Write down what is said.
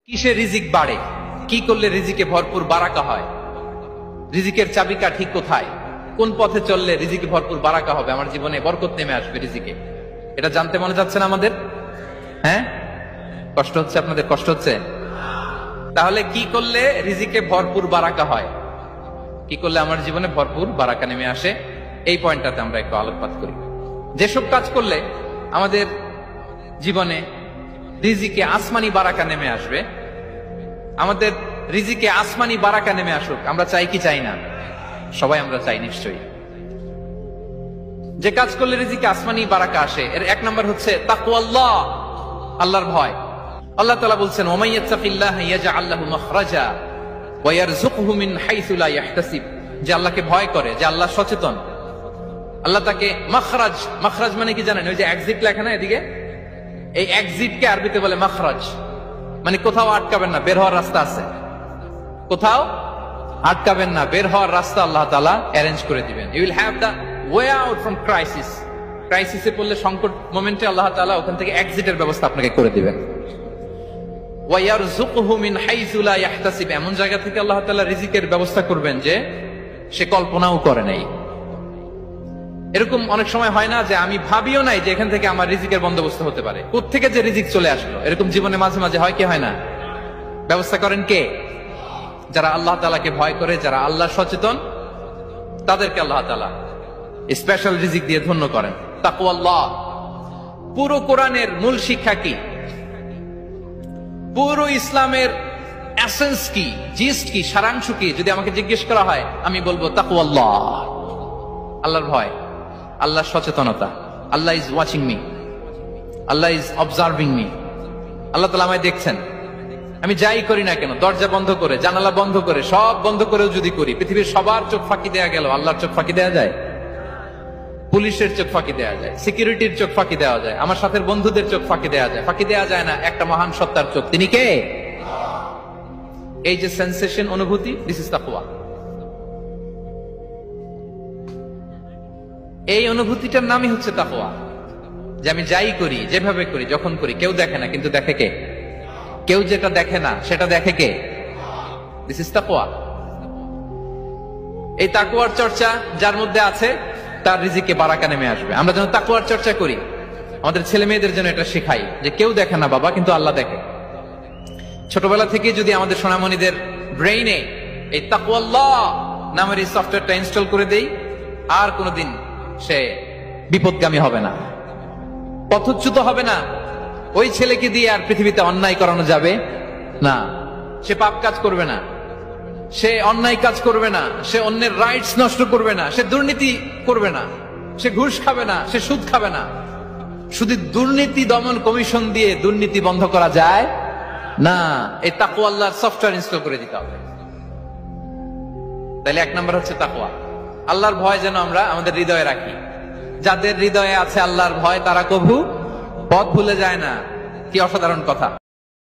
কিসে রিজিক বাড়ে, কি করলে রিজিকে ভরপুর বারাকা হয়, রিজিকের চাবিকা ঠিক কোথায়, কোন পথে চললে রিজিকে ভরপুর বারাকা হবে, আমার জীবনে বরকত নেমে আসবে রিজিকে, এটা জানতে মনে যাচ্ছে না আমাদের? হ্যাঁ, কষ্ট হচ্ছে আপনাদের? কষ্ট হচ্ছে? তাহলে কি করলে রিজিকে ভরপুর বারাকা হয়, কি করলে আমার জীবনে ভরপুর বারাকা নেমে আসে, এই পয়েন্টটাতে আমরা একটু আলোকপাত করি। যেসব কাজ করলে আমাদের জীবনে রিজিকে আসমানি বারাকা নেমে আসবে, আমাদের রিজিকে আসমানি বারাকা নেমে আসুক, আমরা চাই কি চাই না? সবাই আমরা চাই নিশ্চয়ই। যে কাজ করলে রিজিকে আসমানি বারাকা আসে, এর এক নম্বর হচ্ছে তাকওয়াল্লাহ, আল্লাহর ভয়। আল্লাহ তাআলা বলছেন, ওয়া মাইয়াত্তাকিল্লাহা ইয়াজআল লাহু মাখরাজা ওয়া ইয়ারযুকহু মিন হাইসু লা ইয়াহতাসিব। যে আল্লাহকে ভয় করে, যে আল্লাহ সচেতন, আল্লাহ তাকে মাখরাজ, মাখরাজ মানে কি জানেন? ওই যে এক্সিট লেখা না এদিকে, এই এক্সিটকে আরবিতে বলে মাখরাজ, মানে কোথাও আটকাবেন না, বের হওয়ার রাস্তা আছে, কোথাও আটকাবেন না, বের হওয়ার রাস্তা আল্লাহ তাআলা অ্যারেঞ্জ করে দিবেন। You will have the way out from crisis. ক্রাইসিসে পড়লে, সংকট মোমেন্টে আল্লাহ তাআলা ওখান থেকে এক্সিটের ব্যবস্থা আপনাকে করে দিবেন। ওয়া ইয়ারযুকহু মিন হাইসু লা ইয়াহতাসিব, এমন জায়গা থেকে আল্লাহ তাআলা রিজিকের ব্যবস্থা করবেন যে সে কল্পনাও করে নাই। এরকম অনেক সময় হয় না যে আমি ভাবিও নাই যে এখান থেকে আমার রিজিকের বন্দোবস্ত হতে পারে, কোত্থেকে যে রিজিক চলে আসলো, এরকম জীবনে মাঝে মাঝে হয় কি হয় না? ব্যবস্থা করেন কে? যারা আল্লাহ তাআলাকে ভয় করে, যারা আল্লাহ সচেতন, তাদেরকে আল্লাহ তাআলা স্পেশাল রিজিক দিয়ে ধন্য করেন। তাকওয়াল্লাহ। পুরো কোরআনের মূল শিক্ষা কি, পুরো ইসলামের এসেন্স কি, জিস্ট কি, সারাংশ কি, যদি আমাকে জিজ্ঞেস করা হয় আমি বলবো তাকওয়াল্লাহ, আল্লাহর ভয়, আল্লাহর সচেতনতা। Allah is watching me, Allah is observing me. আল্লাহ তাআলা আমায় দেখছেন, আমি যাই করি না কেন, দরজা বন্ধ করে, জানালা বন্ধ করে, সব বন্ধ করেও যদি করি, পৃথিবীর সবার চোখ ফাঁকি দেয়া গেল, আল্লাহর চোখ ফাঁকি দেয়া যায়? পুলিশের চোখ ফাঁকি দেয়া যায়, সিকিউরিটির চোখ ফাঁকি দেওয়া যায়, আমার সাথে বন্ধুদের চোখ ফাঁকি দেওয়া যায়, ফাঁকি দেওয়া যায় না একটা মহান সত্তার চোখ। তিনি কে? এই যে সেন্সেশন, অনুভূতি, দিস ইজ তাকওয়া। এই অনুভূতিটার নামই হচ্ছে তাকওয়া, যে আমি যাই করি, যেভাবে করি, যখন করি, কেউ দেখে না, কিন্তু দেখে কে? কেউ যেটা দেখে না সেটা দেখে কে? দিস ইজ তাকওয়া। এই তাকওয়ার চর্চা যার মধ্যে আছে, তার রিজিকে বারাকা নেমে আসবে। আমরা যেন তাকওয়ার চর্চা করি, আমাদের ছেলে মেয়েদের জন্য এটা শেখাই যে কেউ দেখে না বাবা, কিন্তু আল্লাহ দেখে। ছোটবেলা থেকে যদি আমাদের সোনামণিদের ব্রেইনে এই তাকওয়াল্লাহ নামের এই সফটওয়্যারটা ইনস্টল করে দেই, আর কোনোদিন সে বিপদগামী হবে না, পথচ্যুত হবে না। ওই ছেলেকে দিয়ে আর পৃথিবীতে অন্যায় করানো যাবে না, সে পাপ কাজ করবে না, সে অন্যায় কাজ করবে না, সে অন্যের রাইটস নষ্ট করবে না, সে দুর্নীতি করবে না, সে ঘুষ খাবে না, সে সুদ খাবে না। শুধু দুর্নীতি দমন কমিশন দিয়ে দুর্নীতি বন্ধ করা যায় না, এই তাকওয়া আল্লাহর সফটওয়্যার ইনস্টল করে দিতে হবে। তাহলে এক নম্বর হচ্ছে তাকওয়া। আল্লাহর ভয় যেন আমরা আমাদের হৃদয়ে রাখি। যাদের হৃদয়ে আছে আল্লাহর ভয়, তারা কভু পথ ভুলে যায় না। কি অসাধারণ কথা!